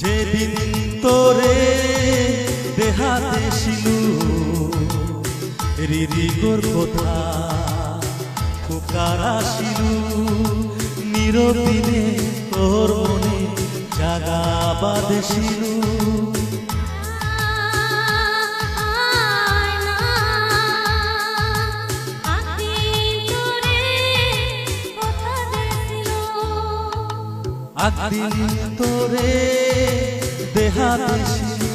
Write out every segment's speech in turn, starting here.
যেদিন তোরে দেহাতে ছিলু হৃদিগর কথা ফুকারা ছিলু নিরবিনে তোর মনে জাগা বাঁধেছিলু একদিন তোরে দেহাতে ছিলু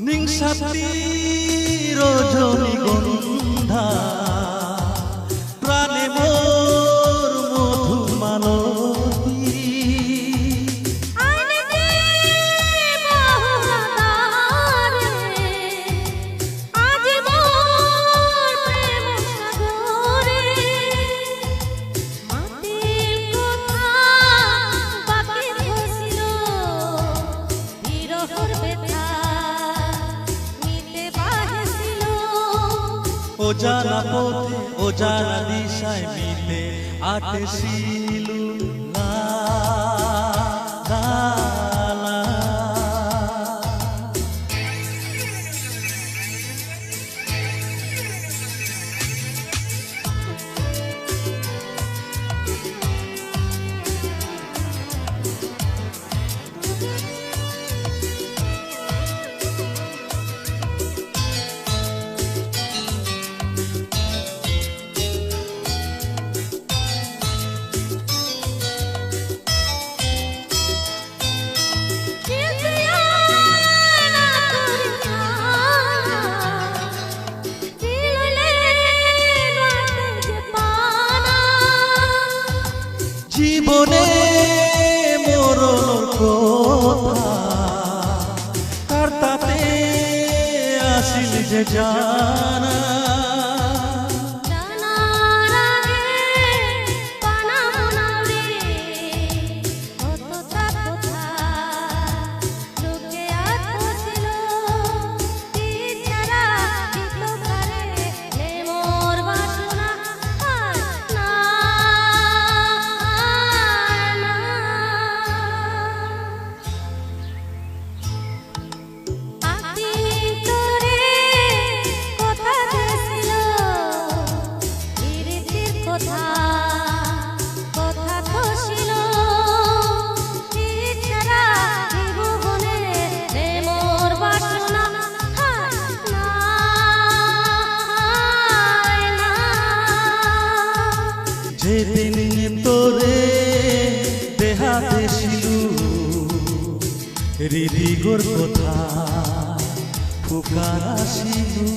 নিংসাতি রজনীগন্ধা প্রাণে মোর মধু মালতী অজানা পথে অজানা দিশায় মিলে আটেছিলু লা লা লা। জীবনে মরণ কথা তার তাতে আসিল যে জানা যেদিন তোরে দেহাতে ছিলু হৃদিগর কথা ফুকারা ছিলু।